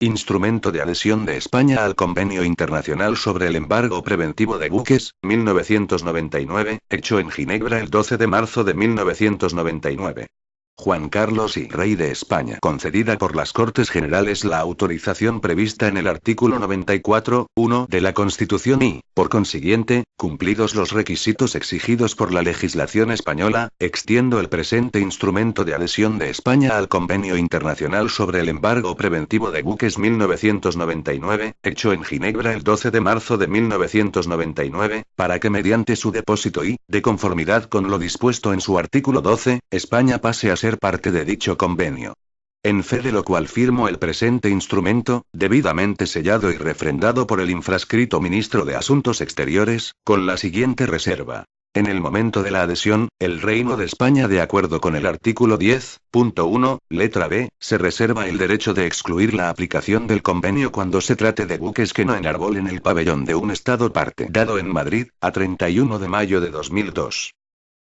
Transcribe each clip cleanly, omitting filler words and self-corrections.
Instrumento de adhesión de España al Convenio Internacional sobre el Embargo Preventivo de Buques, 1999, hecho en Ginebra el 12 de marzo de 1999. Juan Carlos I, Rey de España. Concedida por las Cortes Generales la autorización prevista en el artículo 94.1 de la Constitución y, por consiguiente, cumplidos los requisitos exigidos por la legislación española, extiendo el presente instrumento de adhesión de España al Convenio Internacional sobre el Embargo Preventivo de Buques 1999, hecho en Ginebra el 12 de marzo de 1999, para que mediante su depósito y, de conformidad con lo dispuesto en su artículo 12, España pase a ser parte de dicho convenio. En fe de lo cual firmo el presente instrumento, debidamente sellado y refrendado por el infrascrito Ministro de Asuntos Exteriores, con la siguiente reserva. En el momento de la adhesión, el Reino de España, de acuerdo con el artículo 10.1, letra B, se reserva el derecho de excluir la aplicación del convenio cuando se trate de buques que no enarbolen el pabellón de un Estado parte, dado en Madrid, a 31 de mayo de 2002.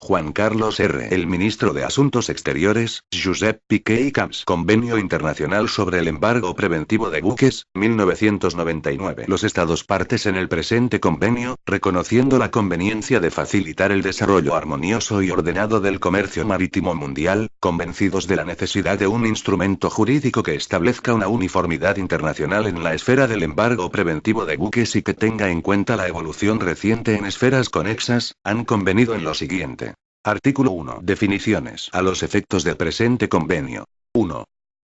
Juan Carlos R. El Ministro de Asuntos Exteriores, Josep Piqué i Camps. Convenio Internacional sobre el Embargo Preventivo de Buques, 1999. Los Estados partes en el presente convenio, reconociendo la conveniencia de facilitar el desarrollo armonioso y ordenado del comercio marítimo mundial, convencidos de la necesidad de un instrumento jurídico que establezca una uniformidad internacional en la esfera del embargo preventivo de buques y que tenga en cuenta la evolución reciente en esferas conexas, han convenido en lo siguiente. Artículo 1. Definiciones. A los efectos del presente convenio. 1.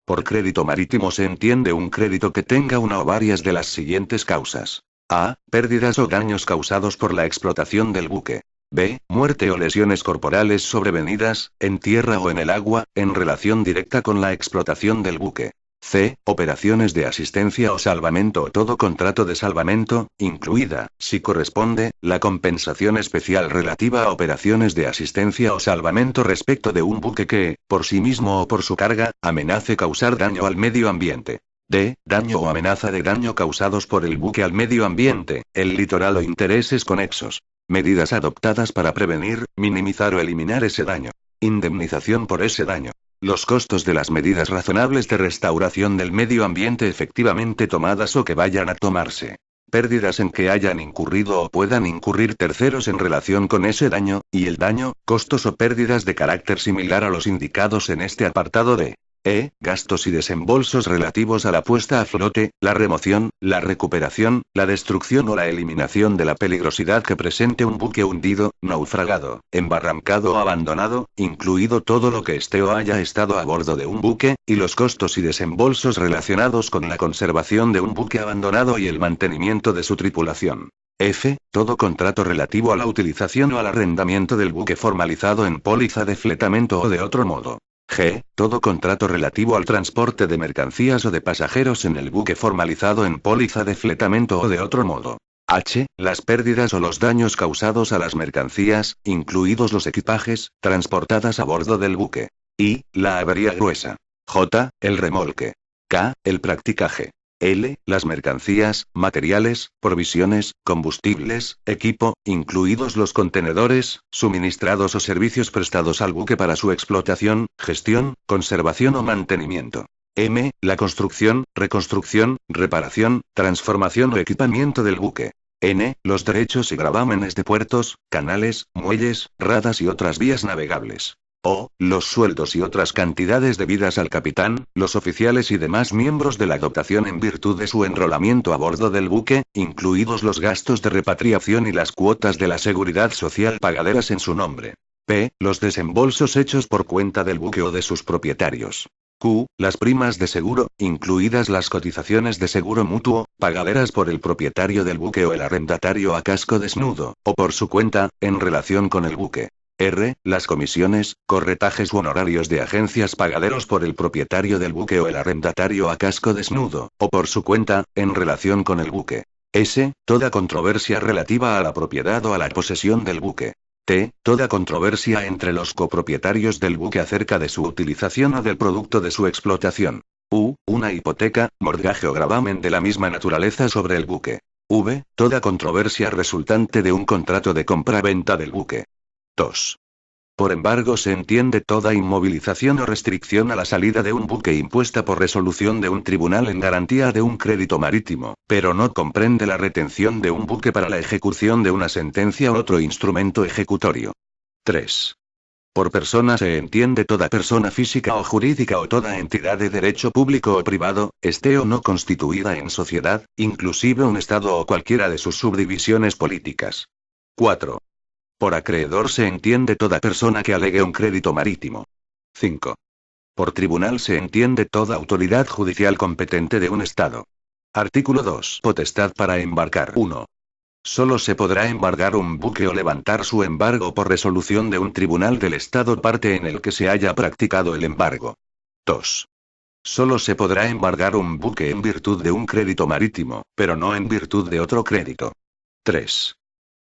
Por crédito marítimo se entiende un crédito que tenga una o varias de las siguientes causas. A. Pérdidas o daños causados por la explotación del buque. B. Muerte o lesiones corporales sobrevenidas, en tierra o en el agua, en relación directa con la explotación del buque. C. Operaciones de asistencia o salvamento o todo contrato de salvamento, incluida, si corresponde, la compensación especial relativa a operaciones de asistencia o salvamento respecto de un buque que, por sí mismo o por su carga, amenace causar daño al medio ambiente. D. Daño o amenaza de daño causados por el buque al medio ambiente, el litoral o intereses conexos. Medidas adoptadas para prevenir, minimizar o eliminar ese daño. Indemnización por ese daño. Los costos de las medidas razonables de restauración del medio ambiente efectivamente tomadas o que vayan a tomarse. Pérdidas en que hayan incurrido o puedan incurrir terceros en relación con ese daño, y el daño, costos o pérdidas de carácter similar a los indicados en este apartado de gastos y desembolsos relativos a la puesta a flote, la remoción, la recuperación, la destrucción o la eliminación de la peligrosidad que presente un buque hundido, naufragado, embarrancado o abandonado, incluido todo lo que esté o haya estado a bordo de un buque, y los costos y desembolsos relacionados con la conservación de un buque abandonado y el mantenimiento de su tripulación. F. Todo contrato relativo a la utilización o al arrendamiento del buque formalizado en póliza de fletamento o de otro modo. G. Todo contrato relativo al transporte de mercancías o de pasajeros en el buque formalizado en póliza de fletamento o de otro modo. H. Las pérdidas o los daños causados a las mercancías, incluidos los equipajes, transportadas a bordo del buque. I. La avería gruesa. J. El remolque. K. El practicaje. L. Las mercancías, materiales, provisiones, combustibles, equipo, incluidos los contenedores, suministrados o servicios prestados al buque para su explotación, gestión, conservación o mantenimiento. M. La construcción, reconstrucción, reparación, transformación o equipamiento del buque. N. Los derechos y gravámenes de puertos, canales, muelles, radas y otras vías navegables. O. Los sueldos y otras cantidades debidas al capitán, los oficiales y demás miembros de la dotación en virtud de su enrolamiento a bordo del buque, incluidos los gastos de repatriación y las cuotas de la seguridad social pagaderas en su nombre. P. Los desembolsos hechos por cuenta del buque o de sus propietarios. Q. Las primas de seguro, incluidas las cotizaciones de seguro mutuo, pagaderas por el propietario del buque o el arrendatario a casco desnudo, o por su cuenta, en relación con el buque. R. Las comisiones, corretajes u honorarios de agencias pagaderos por el propietario del buque o el arrendatario a casco desnudo, o por su cuenta, en relación con el buque. S. Toda controversia relativa a la propiedad o a la posesión del buque. T. Toda controversia entre los copropietarios del buque acerca de su utilización o del producto de su explotación. U. Una hipoteca, mortgage o gravamen de la misma naturaleza sobre el buque. V. Toda controversia resultante de un contrato de compra-venta del buque. 2. Por embargo, se entiende toda inmovilización o restricción a la salida de un buque impuesta por resolución de un tribunal en garantía de un crédito marítimo, pero no comprende la retención de un buque para la ejecución de una sentencia o otro instrumento ejecutorio. 3. Por persona se entiende toda persona física o jurídica o toda entidad de derecho público o privado, esté o no constituida en sociedad, inclusive un Estado o cualquiera de sus subdivisiones políticas. 4. Por acreedor se entiende toda persona que alegue un crédito marítimo. 5. Por tribunal se entiende toda autoridad judicial competente de un Estado. Artículo 2. Potestad para embarcar. 1. Solo se podrá embargar un buque o levantar su embargo por resolución de un tribunal del Estado parte en el que se haya practicado el embargo. 2. Solo se podrá embargar un buque en virtud de un crédito marítimo, pero no en virtud de otro crédito. 3.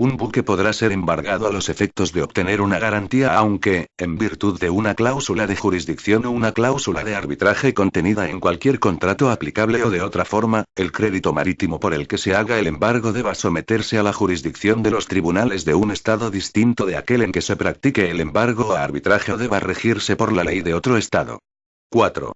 Un buque podrá ser embargado a los efectos de obtener una garantía aunque, en virtud de una cláusula de jurisdicción o una cláusula de arbitraje contenida en cualquier contrato aplicable o de otra forma, el crédito marítimo por el que se haga el embargo deba someterse a la jurisdicción de los tribunales de un Estado distinto de aquel en que se practique el embargo o arbitraje o deba regirse por la ley de otro Estado. 4.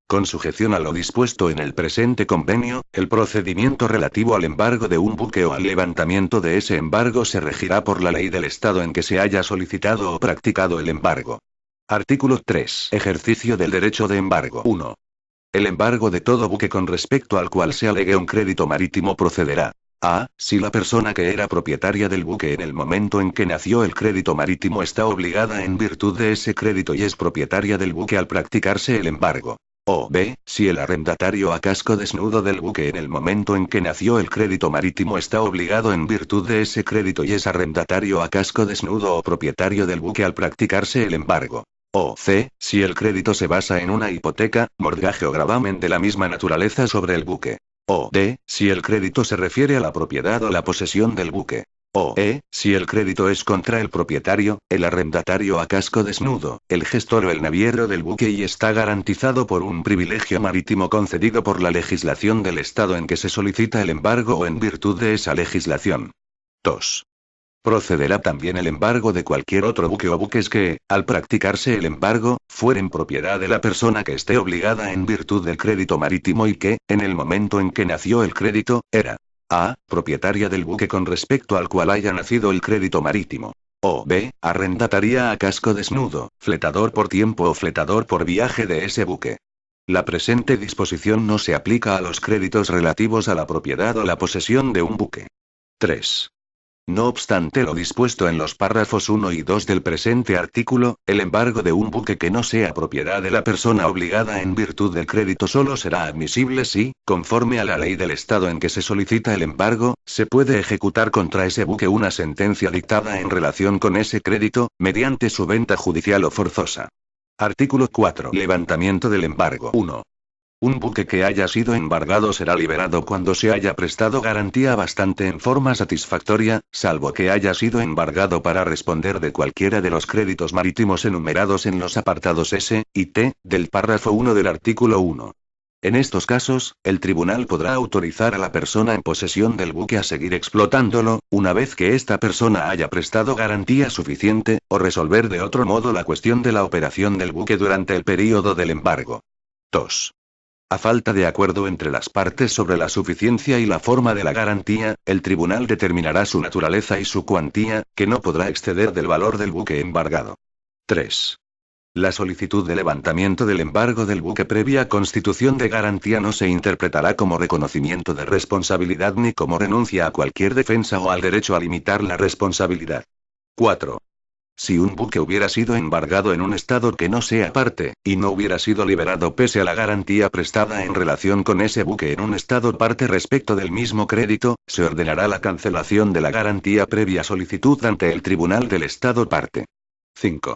Con sujeción a lo dispuesto en el presente convenio, el procedimiento relativo al embargo de un buque o al levantamiento de ese embargo se regirá por la ley del Estado en que se haya solicitado o practicado el embargo. Artículo 3. Ejercicio del derecho de embargo. 1. El embargo de todo buque con respecto al cual se alegue un crédito marítimo procederá. A. Si la persona que era propietaria del buque en el momento en que nació el crédito marítimo está obligada en virtud de ese crédito y es propietaria del buque al practicarse el embargo. O B. Si el arrendatario a casco desnudo del buque en el momento en que nació el crédito marítimo está obligado en virtud de ese crédito y es arrendatario a casco desnudo o propietario del buque al practicarse el embargo. O C. Si el crédito se basa en una hipoteca, mortgage o gravamen de la misma naturaleza sobre el buque. O D. Si el crédito se refiere a la propiedad o la posesión del buque. O E. Si el crédito es contra el propietario, el arrendatario a casco desnudo, el gestor o el naviero del buque y está garantizado por un privilegio marítimo concedido por la legislación del Estado en que se solicita el embargo o en virtud de esa legislación. 2. Procederá también el embargo de cualquier otro buque o buques que, al practicarse el embargo, fueren propiedad de la persona que esté obligada en virtud del crédito marítimo y que, en el momento en que nació el crédito, era A. Propietaria del buque con respecto al cual haya nacido el crédito marítimo. O B. Arrendataria a casco desnudo, fletador por tiempo o fletador por viaje de ese buque. La presente disposición no se aplica a los créditos relativos a la propiedad o la posesión de un buque. 3. No obstante lo dispuesto en los párrafos 1 y 2 del presente artículo, el embargo de un buque que no sea propiedad de la persona obligada en virtud del crédito solo será admisible si, conforme a la ley del Estado en que se solicita el embargo, se puede ejecutar contra ese buque una sentencia dictada en relación con ese crédito, mediante su venta judicial o forzosa. Artículo 4. Levantamiento del embargo. 1. Un buque que haya sido embargado será liberado cuando se haya prestado garantía bastante en forma satisfactoria, salvo que haya sido embargado para responder de cualquiera de los créditos marítimos enumerados en los apartados S y T del párrafo 1 del artículo 1. En estos casos, el tribunal podrá autorizar a la persona en posesión del buque a seguir explotándolo, una vez que esta persona haya prestado garantía suficiente, o resolver de otro modo la cuestión de la operación del buque durante el período del embargo. 2. A falta de acuerdo entre las partes sobre la suficiencia y la forma de la garantía, el tribunal determinará su naturaleza y su cuantía, que no podrá exceder del valor del buque embargado. 3. La solicitud de levantamiento del embargo del buque previa constitución de garantía no se interpretará como reconocimiento de responsabilidad ni como renuncia a cualquier defensa o al derecho a limitar la responsabilidad. 4. Si un buque hubiera sido embargado en un estado que no sea parte, y no hubiera sido liberado pese a la garantía prestada en relación con ese buque en un estado parte respecto del mismo crédito, se ordenará la cancelación de la garantía previa solicitud ante el tribunal del estado parte. 5.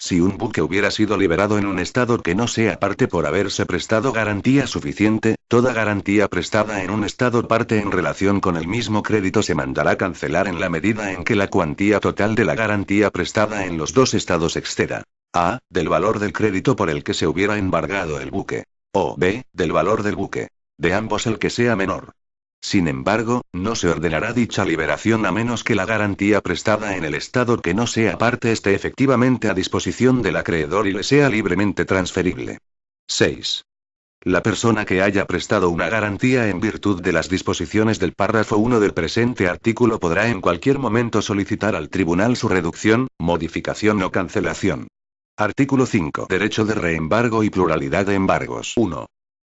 Si un buque hubiera sido liberado en un estado que no sea parte por haberse prestado garantía suficiente, toda garantía prestada en un estado parte en relación con el mismo crédito se mandará cancelar en la medida en que la cuantía total de la garantía prestada en los dos estados exceda a. Del valor del crédito por el que se hubiera embargado el buque. O b. Del valor del buque. De ambos el que sea menor. Sin embargo, no se ordenará dicha liberación a menos que la garantía prestada en el estado que no sea parte esté efectivamente a disposición del acreedor y le sea libremente transferible. 6. La persona que haya prestado una garantía en virtud de las disposiciones del párrafo 1 del presente artículo podrá en cualquier momento solicitar al tribunal su reducción, modificación o cancelación. Artículo 5. Derecho de reembargo y pluralidad de embargos. 1.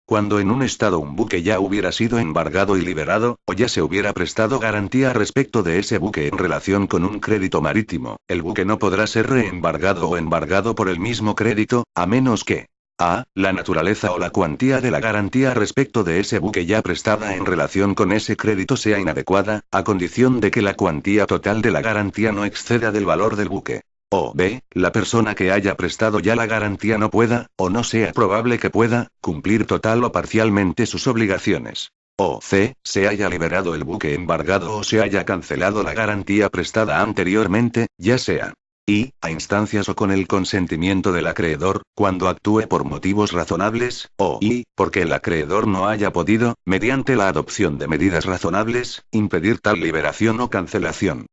Cuando en un estado un buque ya hubiera sido embargado y liberado, o ya se hubiera prestado garantía respecto de ese buque en relación con un crédito marítimo, el buque no podrá ser reembargado o embargado por el mismo crédito, a menos que a. La naturaleza o la cuantía de la garantía respecto de ese buque ya prestada en relación con ese crédito sea inadecuada, a condición de que la cuantía total de la garantía no exceda del valor del buque. O b. La persona que haya prestado ya la garantía no pueda, o no sea probable que pueda, cumplir total o parcialmente sus obligaciones. O c. Se haya liberado el buque embargado o se haya cancelado la garantía prestada anteriormente, ya sea y, a instancias o con el consentimiento del acreedor, cuando actúe por motivos razonables, o y, porque el acreedor no haya podido, mediante la adopción de medidas razonables, impedir tal liberación o cancelación.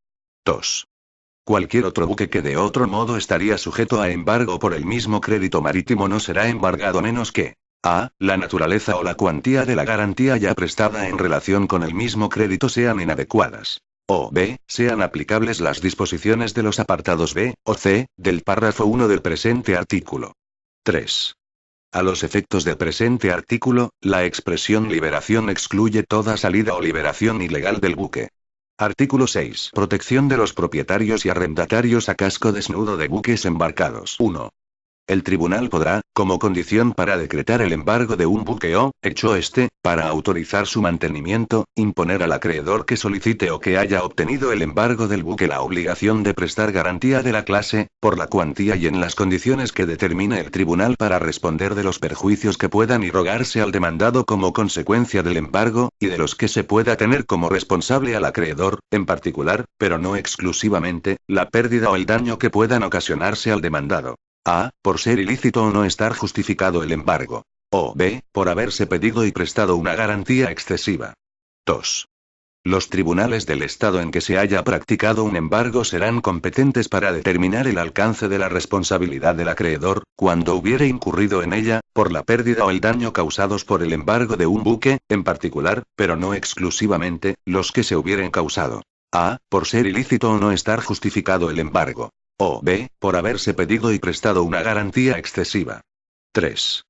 2. Cualquier otro buque que de otro modo estaría sujeto a embargo por el mismo crédito marítimo no será embargado a menos que a. La naturaleza o la cuantía de la garantía ya prestada en relación con el mismo crédito sean inadecuadas. O b. Sean aplicables las disposiciones de los apartados b, o c, del párrafo 1 del presente artículo. 3. A los efectos del presente artículo, la expresión liberación excluye toda salida o liberación ilegal del buque. Artículo 6. Protección de los propietarios y arrendatarios a casco desnudo de buques embarcados. 1. El tribunal podrá, como condición para decretar el embargo de un buque o, hecho este, para autorizar su mantenimiento, imponer al acreedor que solicite o que haya obtenido el embargo del buque la obligación de prestar garantía de la clase, por la cuantía y en las condiciones que determine el tribunal para responder de los perjuicios que puedan irrogarse al demandado como consecuencia del embargo, y de los que se pueda tener como responsable al acreedor, en particular, pero no exclusivamente, la pérdida o el daño que puedan ocasionarse al demandado. A. Por ser ilícito o no estar justificado el embargo. O b. Por haberse pedido y prestado una garantía excesiva. 2. Los tribunales del estado en que se haya practicado un embargo serán competentes para determinar el alcance de la responsabilidad del acreedor, cuando hubiere incurrido en ella, por la pérdida o el daño causados por el embargo de un buque, en particular, pero no exclusivamente, los que se hubieren causado. A. Por ser ilícito o no estar justificado el embargo. O b. Por haberse pedido y prestado una garantía excesiva. 3.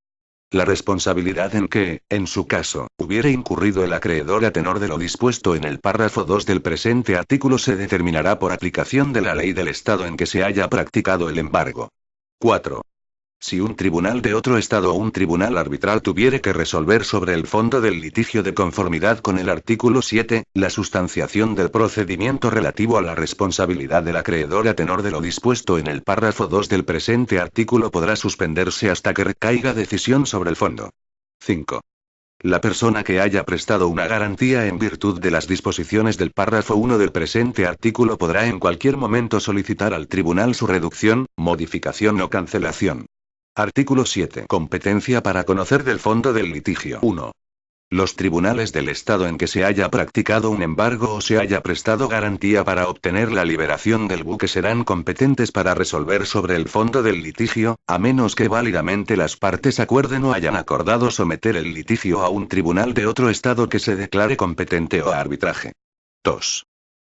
La responsabilidad en que, en su caso, hubiere incurrido el acreedor a tenor de lo dispuesto en el párrafo 2 del presente artículo se determinará por aplicación de la ley del estado en que se haya practicado el embargo. 4. Si un tribunal de otro estado o un tribunal arbitral tuviere que resolver sobre el fondo del litigio de conformidad con el artículo 7, la sustanciación del procedimiento relativo a la responsabilidad del acreedor a tenor de lo dispuesto en el párrafo 2 del presente artículo podrá suspenderse hasta que recaiga decisión sobre el fondo. 5. La persona que haya prestado una garantía en virtud de las disposiciones del párrafo 1 del presente artículo podrá en cualquier momento solicitar al tribunal su reducción, modificación o cancelación. Artículo 7. Competencia para conocer del fondo del litigio. 1. Los tribunales del estado en que se haya practicado un embargo o se haya prestado garantía para obtener la liberación del buque serán competentes para resolver sobre el fondo del litigio, a menos que válidamente las partes acuerden o hayan acordado someter el litigio a un tribunal de otro estado que se declare competente o a arbitraje. 2.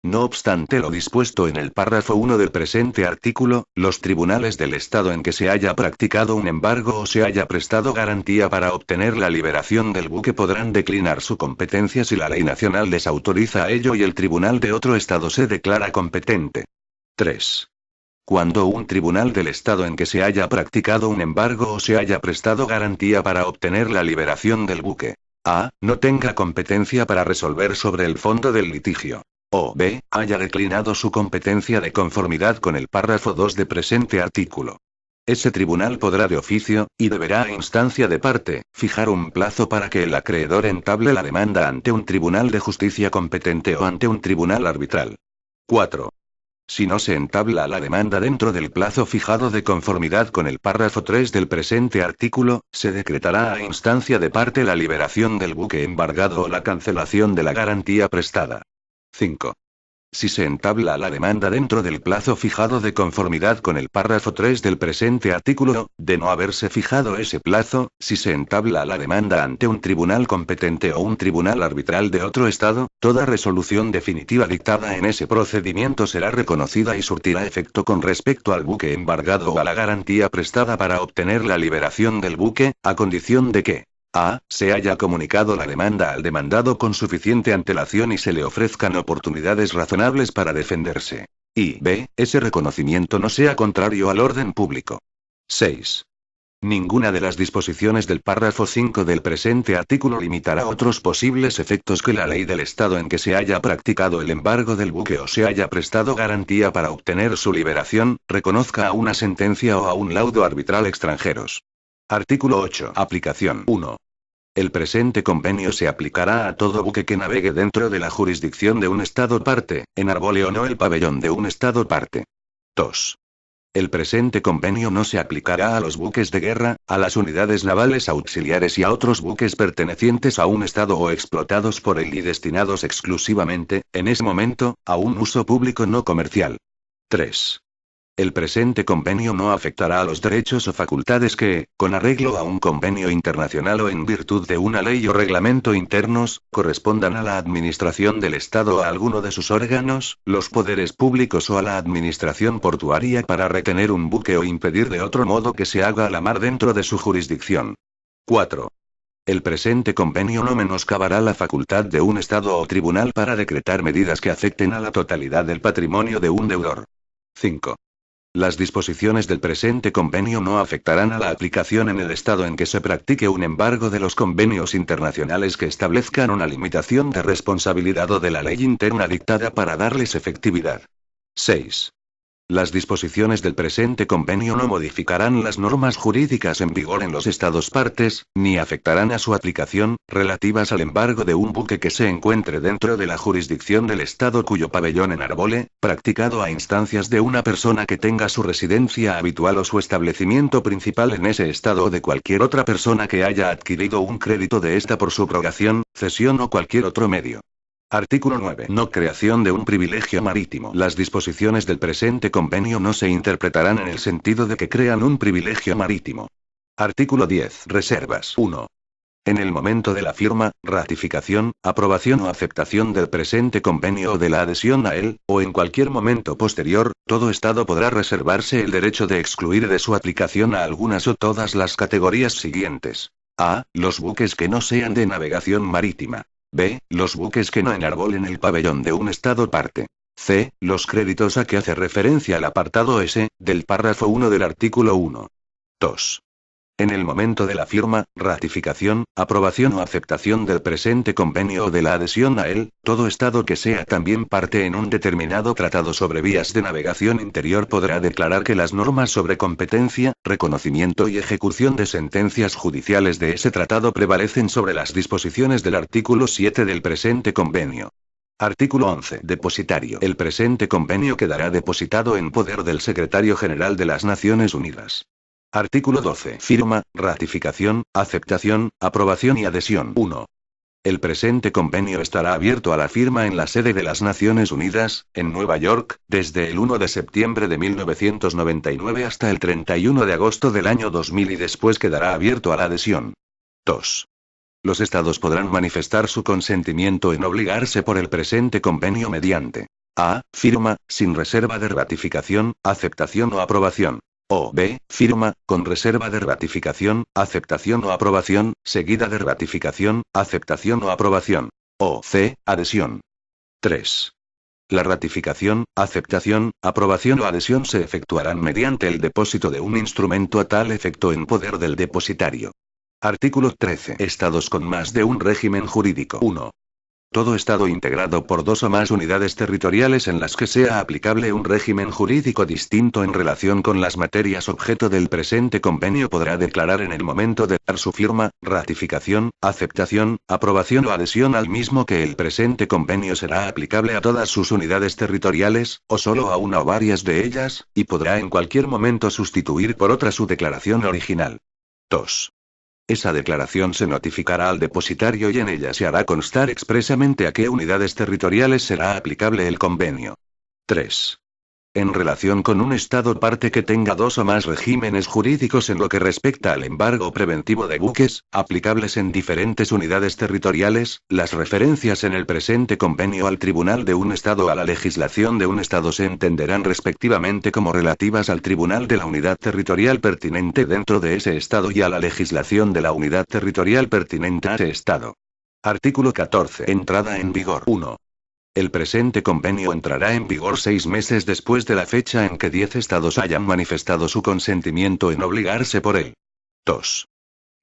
No obstante lo dispuesto en el párrafo 1 del presente artículo, los tribunales del estado en que se haya practicado un embargo o se haya prestado garantía para obtener la liberación del buque podrán declinar su competencia si la ley nacional les autoriza a ello y el tribunal de otro estado se declara competente. 3. Cuando un tribunal del estado en que se haya practicado un embargo o se haya prestado garantía para obtener la liberación del buque, a. no tenga competencia para resolver sobre el fondo del litigio. O b. haya declinado su competencia de conformidad con el párrafo 2 de presente artículo. Ese tribunal podrá de oficio, y deberá a instancia de parte, fijar un plazo para que el acreedor entable la demanda ante un tribunal de justicia competente o ante un tribunal arbitral. 4. Si no se entabla la demanda dentro del plazo fijado de conformidad con el párrafo 3 del presente artículo, se decretará a instancia de parte la liberación del buque embargado o la cancelación de la garantía prestada. 5. Si se entabla la demanda dentro del plazo fijado de conformidad con el párrafo 3 del presente artículo, de no haberse fijado ese plazo, si se entabla la demanda ante un tribunal competente o un tribunal arbitral de otro Estado, toda resolución definitiva dictada en ese procedimiento será reconocida y surtirá efecto con respecto al buque embargado o a la garantía prestada para obtener la liberación del buque, a condición de que a. Se haya comunicado la demanda al demandado con suficiente antelación y se le ofrezcan oportunidades razonables para defenderse. Y b. Ese reconocimiento no sea contrario al orden público. 6. Ninguna de las disposiciones del párrafo 5 del presente artículo limitará otros posibles efectos que la ley del Estado en que se haya practicado el embargo del buque o se haya prestado garantía para obtener su liberación, reconozca a una sentencia o a un laudo arbitral extranjeros. Artículo 8. Aplicación 1. El presente convenio se aplicará a todo buque que navegue dentro de la jurisdicción de un Estado parte, enarbole o no el pabellón de un Estado parte. 2. El presente convenio no se aplicará a los buques de guerra, a las unidades navales auxiliares y a otros buques pertenecientes a un Estado o explotados por él y destinados exclusivamente, en ese momento, a un uso público no comercial. 3. El presente convenio no afectará a los derechos o facultades que, con arreglo a un convenio internacional o en virtud de una ley o reglamento internos, correspondan a la administración del Estado o a alguno de sus órganos, los poderes públicos o a la administración portuaria para retener un buque o impedir de otro modo que se haga a la mar dentro de su jurisdicción. 4. El presente convenio no menoscabará la facultad de un Estado o tribunal para decretar medidas que afecten a la totalidad del patrimonio de un deudor. 5. Las disposiciones del presente convenio no afectarán a la aplicación en el Estado en que se practique un embargo de los convenios internacionales que establezcan una limitación de responsabilidad o de la ley interna dictada para darles efectividad. 6. Las disposiciones del presente convenio no modificarán las normas jurídicas en vigor en los Estados partes, ni afectarán a su aplicación, relativas al embargo de un buque que se encuentre dentro de la jurisdicción del Estado cuyo pabellón enarbole, practicado a instancias de una persona que tenga su residencia habitual o su establecimiento principal en ese Estado o de cualquier otra persona que haya adquirido un crédito de esta por subrogación, cesión o cualquier otro medio. Artículo 9. No creación de un privilegio marítimo. Las disposiciones del presente convenio no se interpretarán en el sentido de que crean un privilegio marítimo. Artículo 10. Reservas. 1. En el momento de la firma, ratificación, aprobación o aceptación del presente convenio o de la adhesión a él, o en cualquier momento posterior, todo Estado podrá reservarse el derecho de excluir de su aplicación a algunas o todas las categorías siguientes. A. Los buques que no sean de navegación marítima. B. Los buques que no enarbolen el pabellón de un Estado parte. C. Los créditos a que hace referencia el apartado S, del párrafo 1 del artículo 1. 2. En el momento de la firma, ratificación, aprobación o aceptación del presente convenio o de la adhesión a él, todo Estado que sea también parte en un determinado tratado sobre vías de navegación interior podrá declarar que las normas sobre competencia, reconocimiento y ejecución de sentencias judiciales de ese tratado prevalecen sobre las disposiciones del artículo 7 del presente convenio. Artículo 11. Depositario. El presente convenio quedará depositado en poder del Secretario General de las Naciones Unidas. Artículo 12. Firma, ratificación, aceptación, aprobación y adhesión. 1. El presente convenio estará abierto a la firma en la sede de las Naciones Unidas, en Nueva York, desde el 1 de septiembre de 1999 hasta el 31 de agosto del año 2000 y después quedará abierto a la adhesión. 2. Los Estados podrán manifestar su consentimiento en obligarse por el presente convenio mediante a. Firma, sin reserva de ratificación, aceptación o aprobación. O b. Firma, con reserva de ratificación, aceptación o aprobación, seguida de ratificación, aceptación o aprobación. O c. Adhesión. 3. La ratificación, aceptación, aprobación o adhesión se efectuarán mediante el depósito de un instrumento a tal efecto en poder del depositario. Artículo 13. Estados con más de un régimen jurídico. 1. Todo estado integrado por dos o más unidades territoriales en las que sea aplicable un régimen jurídico distinto en relación con las materias objeto del presente convenio podrá declarar en el momento de dar su firma, ratificación, aceptación, aprobación o adhesión al mismo que el presente convenio será aplicable a todas sus unidades territoriales, o solo a una o varias de ellas, y podrá en cualquier momento sustituir por otra su declaración original. 2. Esa declaración se notificará al depositario y en ella se hará constar expresamente a qué unidades territoriales será aplicable el convenio. 3. En relación con un Estado parte que tenga dos o más regímenes jurídicos en lo que respecta al embargo preventivo de buques, aplicables en diferentes unidades territoriales, las referencias en el presente convenio al tribunal de un Estado o a la legislación de un Estado se entenderán respectivamente como relativas al tribunal de la unidad territorial pertinente dentro de ese Estado y a la legislación de la unidad territorial pertinente a ese Estado. Artículo 14. Entrada en vigor. 1. El presente convenio entrará en vigor 6 meses después de la fecha en que 10 estados hayan manifestado su consentimiento en obligarse por él. 2.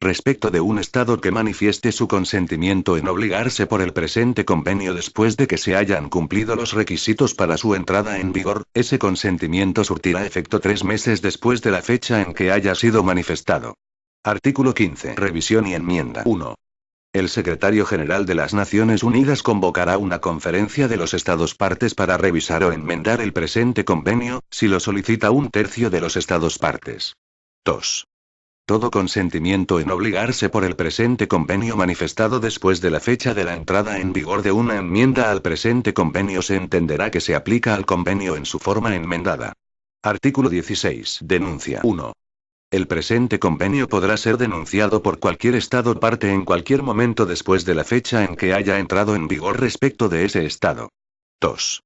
Respecto de un estado que manifieste su consentimiento en obligarse por el presente convenio después de que se hayan cumplido los requisitos para su entrada en vigor, ese consentimiento surtirá efecto 3 meses después de la fecha en que haya sido manifestado. Artículo 15. Revisión y enmienda. 1. El secretario general de las Naciones Unidas convocará una conferencia de los Estados partes para revisar o enmendar el presente convenio, si lo solicita un tercio de los Estados partes. 2. Todo consentimiento en obligarse por el presente convenio manifestado después de la fecha de la entrada en vigor de una enmienda al presente convenio se entenderá que se aplica al convenio en su forma enmendada. Artículo 16. Denuncia. 1. El presente convenio podrá ser denunciado por cualquier Estado parte en cualquier momento después de la fecha en que haya entrado en vigor respecto de ese Estado. 2.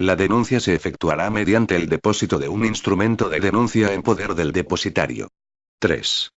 La denuncia se efectuará mediante el depósito de un instrumento de denuncia en poder del depositario. 3.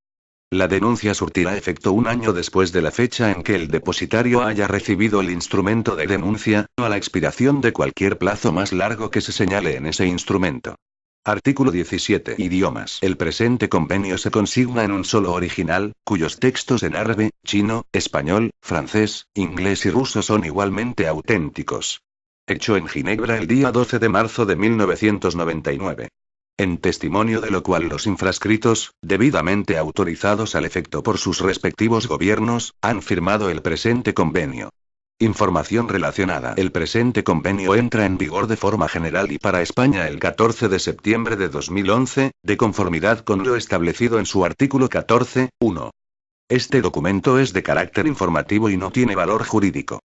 La denuncia surtirá efecto un año después de la fecha en que el depositario haya recibido el instrumento de denuncia, o a la expiración de cualquier plazo más largo que se señale en ese instrumento. Artículo 17. Idiomas. El presente convenio se consigna en un solo original, cuyos textos en árabe, chino, español, francés, inglés y ruso son igualmente auténticos. Hecho en Ginebra el día 12 de marzo de 1999. En testimonio de lo cual los infrascritos, debidamente autorizados al efecto por sus respectivos gobiernos, han firmado el presente convenio. Información relacionada. El presente convenio entra en vigor de forma general y para España el 14 de septiembre de 2011, de conformidad con lo establecido en su artículo 14, 1. Este documento es de carácter informativo y no tiene valor jurídico.